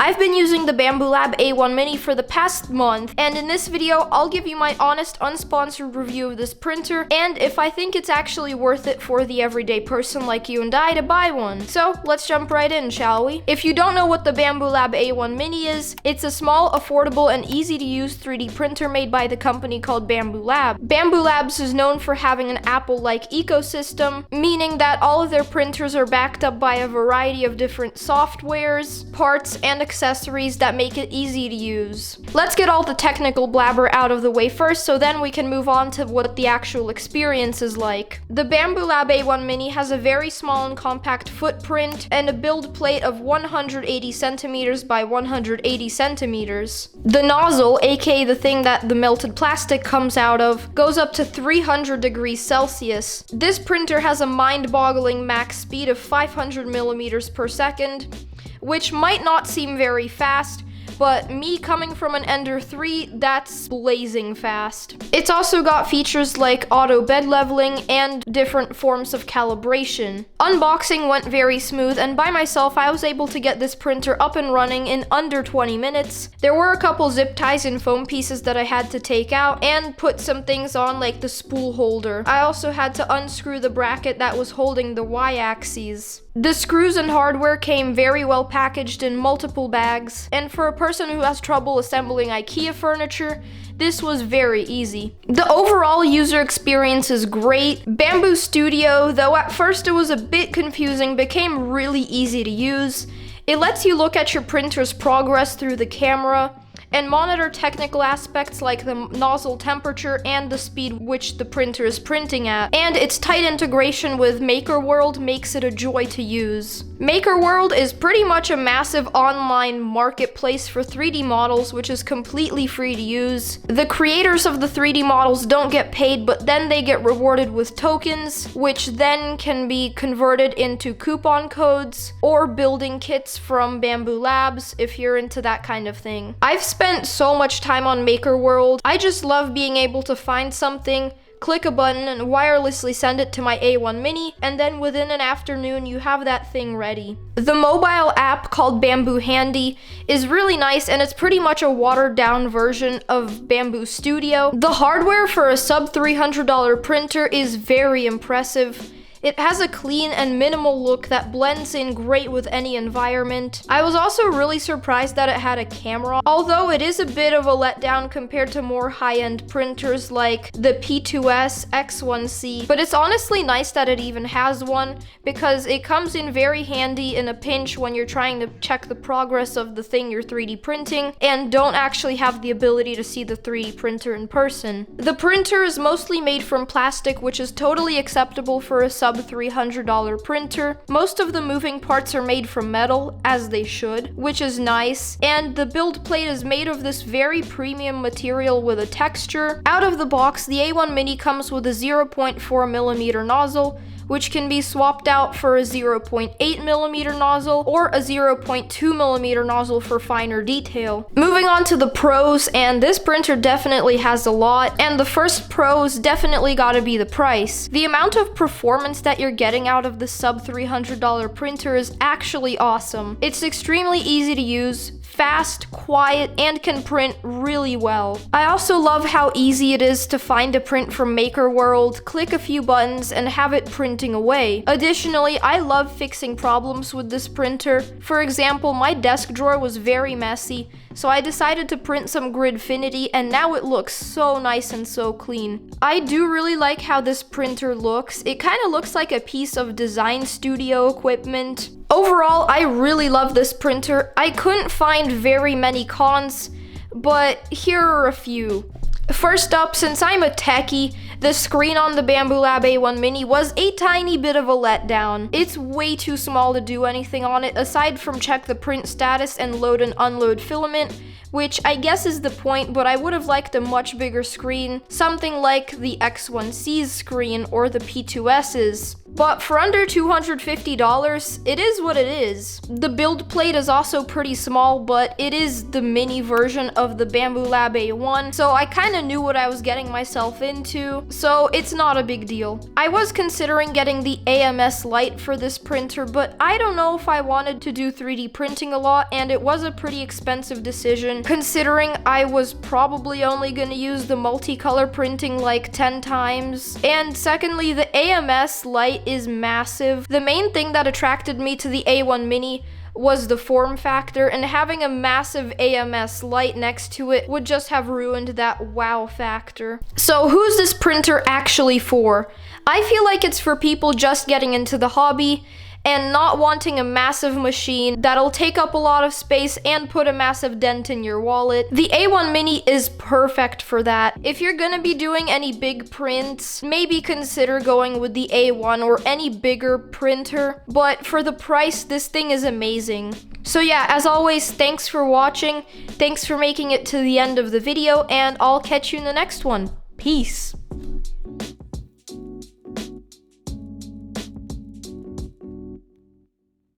I've been using the Bambu Lab A1 Mini for the past month, and in this video, I'll give you my honest, unsponsored review of this printer, and if I think it's actually worth it for the everyday person like you and I to buy one. So, let's jump right in, shall we? If you don't know what the Bambu Lab A1 Mini is, it's a small, affordable, and easy-to-use 3D printer made by the company called Bambu Lab. Bambu Labs is known for having an Apple-like ecosystem, meaning that all of their printers are backed up by a variety of different softwares, parts, and accessories that make it easy to use. Let's get all the technical blabber out of the way first, so then we can move on to what the actual experience is like. The Bambu Lab A1 Mini has a very small and compact footprint and a build plate of 180 centimeters by 180 centimeters. The nozzle, aka the thing that the melted plastic comes out of, goes up to 300 degrees Celsius. This printer has a mind-boggling max speed of 500 millimeters per second, which might not seem very fast, but me coming from an Ender 3, that's blazing fast. It's also got features like auto bed leveling and different forms of calibration. Unboxing went very smooth, and by myself I was able to get this printer up and running in under 20 minutes. There were a couple zip ties and foam pieces that I had to take out and put some things on, like the spool holder. I also had to unscrew the bracket that was holding the Y-axes. The screws and hardware came very well packaged in multiple bags, and for a person who has trouble assembling IKEA furniture, this was very easy. The overall user experience is great. Bambu Studio, though at first it was a bit confusing, became really easy to use. It lets you look at your printer's progress through the camera and monitor technical aspects like the nozzle temperature and the speed which the printer is printing at. And its tight integration with MakerWorld makes it a joy to use. MakerWorld is pretty much a massive online marketplace for 3D models, which is completely free to use. The creators of the 3D models don't get paid, but then they get rewarded with tokens, which then can be converted into coupon codes or building kits from Bambu Labs if you're into that kind of thing. I've spent so much time on MakerWorld. I just love being able to find something, click a button, and wirelessly send it to my A1 Mini, and then within an afternoon you have that thing ready. The mobile app called Bambu Handy is really nice, and it's pretty much a watered down version of Bambu Studio. The hardware for a sub $300 printer is very impressive. It has a clean and minimal look that blends in great with any environment. I was also really surprised that it had a camera, although it is a bit of a letdown compared to more high-end printers like the P2S X1C, but it's honestly nice that it even has one because it comes in very handy in a pinch when you're trying to check the progress of the thing you're 3D printing and don't actually have the ability to see the 3D printer in person. The printer is mostly made from plastic, which is totally acceptable for a sub $300 printer. Most of the moving parts are made from metal, as they should, which is nice, and the build plate is made of this very premium material with a texture. Out of the box, the A1 Mini comes with a 0.4mm nozzle, which can be swapped out for a 0.8mm nozzle or a 0.2mm nozzle for finer detail. Moving on to the pros, and this printer definitely has a lot, and the first pros definitely gotta be the price. The amount of performance that you're getting out of the sub $300 printer is actually awesome. It's extremely easy to use, fast, quiet, and can print really well. I also love how easy it is to find a print from MakerWorld, click a few buttons, and have it printing away. Additionally, I love fixing problems with this printer. For example, my desk drawer was very messy, so I decided to print some Gridfinity, and now it looks so nice and so clean. I do really like how this printer looks. It kind of looks like a piece of design studio equipment. Overall, I really love this printer. I couldn't find very many cons, but here are a few. First up, since I'm a techie, the screen on the Bambu Lab A1 Mini was a tiny bit of a letdown. It's way too small to do anything on it aside from check the print status and load and unload filament, which I guess is the point, but I would have liked a much bigger screen, something like the X1C's screen or the P2S's. But for under $250, it is what it is. The build plate is also pretty small, but it is the mini version of the Bambu Lab A1, so I kind of knew what I was getting myself into, so it's not a big deal. I was considering getting the AMS Lite for this printer, but I don't know if I wanted to do 3D printing a lot, and it was a pretty expensive decision, considering I was probably only going to use the multicolor printing like 10 times. And secondly, the AMS Lite is massive. The main thing that attracted me to the A1 Mini was the form factor, and having a massive AMS Lite next to it would just have ruined that wow factor. So who's this printer actually for? I feel like it's for people just getting into the hobby and not wanting a massive machine that'll take up a lot of space and put a massive dent in your wallet. The A1 Mini is perfect for that. If you're gonna be doing any big prints, maybe consider going with the A1 or any bigger printer, but for the price, this thing is amazing. So yeah, as always, thanks for watching, thanks for making it to the end of the video, and I'll catch you in the next one. Peace.